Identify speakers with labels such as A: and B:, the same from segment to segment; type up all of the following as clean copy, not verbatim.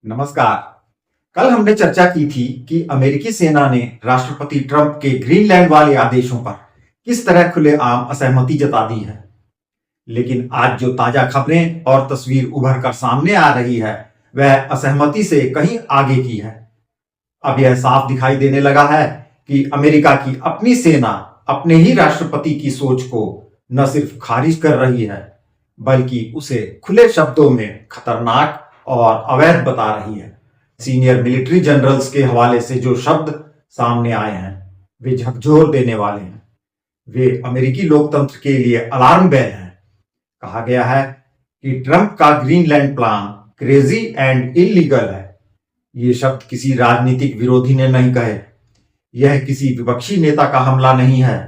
A: नमस्कार। कल हमने चर्चा की थी कि अमेरिकी सेना ने राष्ट्रपति ट्रंप के ग्रीनलैंड वाले आदेशों पर किस तरह खुलेआम असहमति जता दी है। लेकिन आज जो ताजा खबरें और तस्वीर उभर कर सामने आ रही है वह असहमति से कहीं आगे की है। अब यह साफ दिखाई देने लगा है कि अमेरिका की अपनी सेना अपने ही राष्ट्रपति की सोच को न सिर्फ खारिज कर रही है बल्कि उसे खुले शब्दों में खतरनाक और अवैध बता रही है। सीनियर मिलिट्री जनरल्स के हवाले से जो शब्द सामने आए हैं वे झकझोर देने वाले हैं। वे अमेरिकी लोकतंत्र के लिए अलार्म बेल हैं। कहा गया है कि ट्रंप का Greenland plan crazy and illegal है। ये शब्द किसी राजनीतिक विरोधी ने नहीं कहे। यह किसी विपक्षी नेता का हमला नहीं है।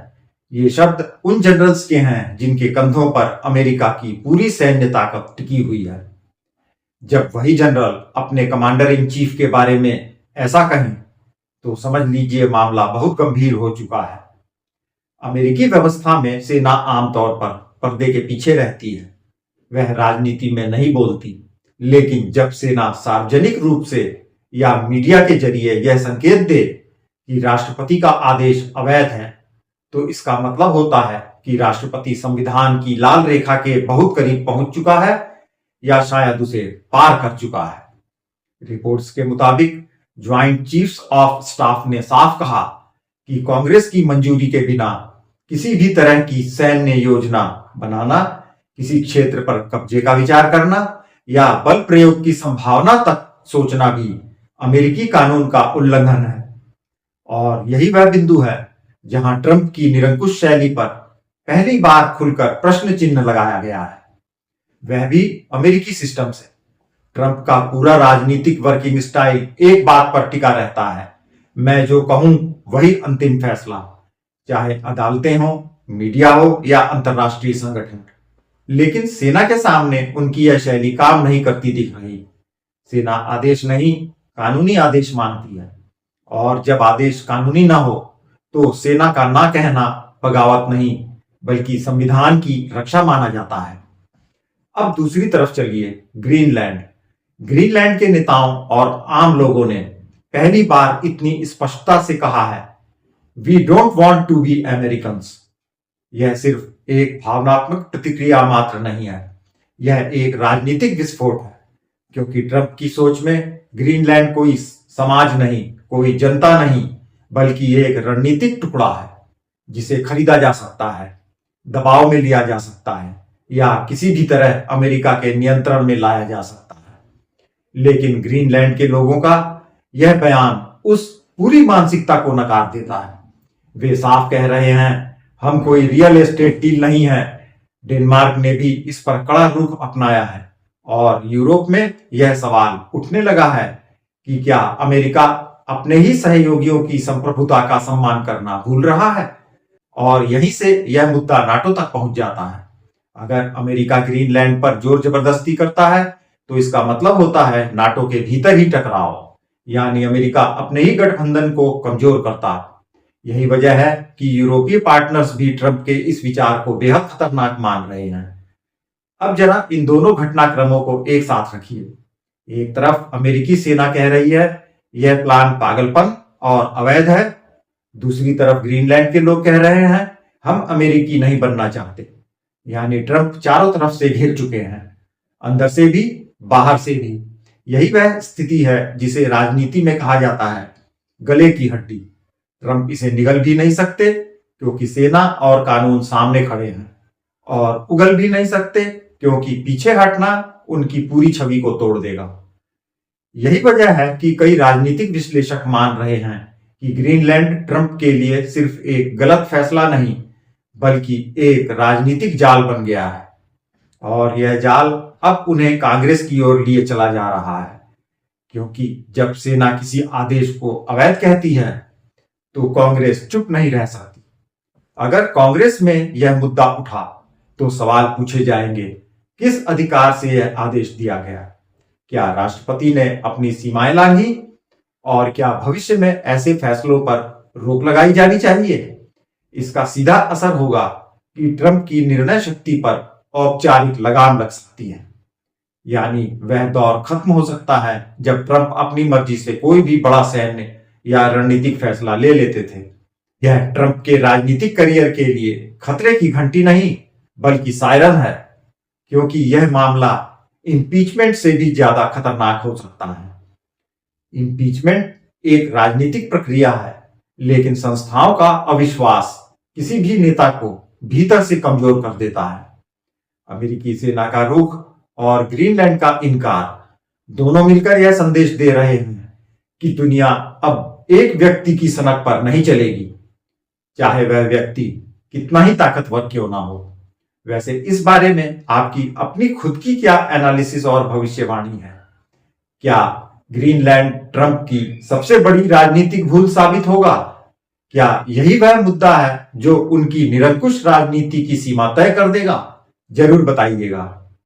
A: ये शब्द उन जनरल्स के हैं जिनके कंधों पर अमेरिका की पूरी सैन्य ताकत टिकी हुई है। जब वही जनरल अपने कमांडर इन चीफ के बारे में ऐसा कहें तो समझ लीजिए मामला बहुत गंभीर हो चुका है। अमेरिकी व्यवस्था में सेना आमतौर पर पर्दे के पीछे रहती है। वह राजनीति में नहीं बोलती। लेकिन जब सेना सार्वजनिक रूप से या मीडिया के जरिए यह संकेत दे कि राष्ट्रपति का आदेश अवैध है तो इसका मतलब होता है कि राष्ट्रपति संविधान की लाल रेखा के बहुत करीब पहुंच चुका है या शायद उसे पार कर चुका है। रिपोर्ट्स के मुताबिक ज्वाइंट चीफ्स ऑफ स्टाफ ने साफ कहा कि कांग्रेस की मंजूरी के बिना किसी भी तरह की सैन्य योजना बनाना, किसी क्षेत्र पर कब्जे का विचार करना या बल प्रयोग की संभावना तक सोचना भी अमेरिकी कानून का उल्लंघन है। और यही वह बिंदु है जहां ट्रंप की निरंकुश शैली पर पहली बार खुलकर प्रश्न चिन्ह लगाया गया है, वह भी अमेरिकी सिस्टम से। ट्रंप का पूरा राजनीतिक वर्किंग स्टाइल एक बात पर टिका रहता है, मैं जो कहूं वही अंतिम फैसला, चाहे अदालतें हो, मीडिया हो या अंतरराष्ट्रीय संगठन। लेकिन सेना के सामने उनकी यह शैली काम नहीं करती दिख रही। सेना आदेश नहीं, कानूनी आदेश मानती है। और जब आदेश कानूनी ना हो तो सेना का ना कहना बगावत नहीं बल्कि संविधान की रक्षा माना जाता है। अब दूसरी तरफ चलिए, ग्रीनलैंड के नेताओं और आम लोगों ने पहली बार इतनी स्पष्टता से कहा है, we don't want to be Americans. यह सिर्फ एक भावनात्मक प्रतिक्रिया मात्र नहीं है, यह एक राजनीतिक विस्फोट है। क्योंकि ट्रंप की सोच में ग्रीनलैंड कोई समाज नहीं, कोई जनता नहीं, बल्कि एक रणनीतिक टुकड़ा है जिसे खरीदा जा सकता है, दबाव में लिया जा सकता है या किसी भी तरह अमेरिका के नियंत्रण में लाया जा सकता है। लेकिन ग्रीनलैंड के लोगों का यह बयान उस पूरी मानसिकता को नकार देता है। वे साफ कह रहे हैं, हम कोई रियल एस्टेट डील नहीं है। डेनमार्क ने भी इस पर कड़ा रुख अपनाया है और यूरोप में यह सवाल उठने लगा है कि क्या अमेरिका अपने ही सहयोगियों की संप्रभुता का सम्मान करना भूल रहा है। और यहीं से यह मुद्दा नाटो तक पहुंच जाता है। अगर अमेरिका ग्रीनलैंड पर जोर जबरदस्ती करता है तो इसका मतलब होता है नाटो के भीतर ही टकराव, यानी अमेरिका अपने ही गठबंधन को कमजोर करता है। यही वजह है कि यूरोपीय पार्टनर्स भी ट्रंप के इस विचार को बेहद खतरनाक मान रहे हैं। अब जरा इन दोनों घटनाक्रमों को एक साथ रखिए। एक तरफ अमेरिकी सेना कह रही है यह प्लान पागलपन और अवैध है। दूसरी तरफ ग्रीनलैंड के लोग कह रहे हैं हम अमेरिकी नहीं बनना चाहते। यानी ट्रंप चारों तरफ से घिर चुके हैं, अंदर से भी बाहर से भी। यही वह स्थिति है जिसे राजनीति में कहा जाता है गले की हड्डी। ट्रंप इसे निगल भी नहीं सकते क्योंकि सेना और कानून सामने खड़े हैं, और उगल भी नहीं सकते क्योंकि पीछे हटना उनकी पूरी छवि को तोड़ देगा। यही वजह है कि कई राजनीतिक विश्लेषक मान रहे हैं कि ग्रीनलैंड ट्रंप के लिए सिर्फ एक गलत फैसला नहीं बल्कि एक राजनीतिक जाल बन गया है। और यह जाल अब उन्हें कांग्रेस की ओर लिए चला जा रहा है। क्योंकि जब सेना किसी आदेश को अवैध कहती है तो कांग्रेस चुप नहीं रह सकती। अगर कांग्रेस में यह मुद्दा उठा तो सवाल पूछे जाएंगे, किस अधिकार से यह आदेश दिया गया? क्या राष्ट्रपति ने अपनी सीमाएं लांघी? और क्या भविष्य में ऐसे फैसलों पर रोक लगाई जानी चाहिए? इसका सीधा असर होगा कि ट्रंप की निर्णय शक्ति पर औपचारिक लगाम लग सकती है। यानी वह दौर खत्म हो सकता है जब ट्रंप अपनी मर्जी से कोई भी बड़ा सैन्य या रणनीतिक फैसला ले लेते थे। यह ट्रंप के राजनीतिक करियर के लिए खतरे की घंटी नहीं बल्कि सायरन है, क्योंकि यह मामला इम्पीचमेंट से भी ज्यादा खतरनाक हो सकता है। इम्पीचमेंट एक राजनीतिक प्रक्रिया है, लेकिन संस्थाओं का अविश्वास किसी भी नेता को भीतर से कमजोर कर देता है। अमेरिकी सेना का रुख और ग्रीनलैंड का इनकार दोनों मिलकर यह संदेश दे रहे हैं कि दुनिया अब एक व्यक्ति की सनक पर नहीं चलेगी, चाहे वह व्यक्ति कितना ही ताकतवर क्यों ना हो। वैसे इस बारे में आपकी अपनी खुद की क्या एनालिसिस और भविष्यवाणी है? क्या ग्रीनलैंड ट्रंप की सबसे बड़ी राजनीतिक भूल साबित होगा? क्या यही वह मुद्दा है जो उनकी निरंकुश राजनीति की सीमा तय कर देगा? जरूर बताइएगा।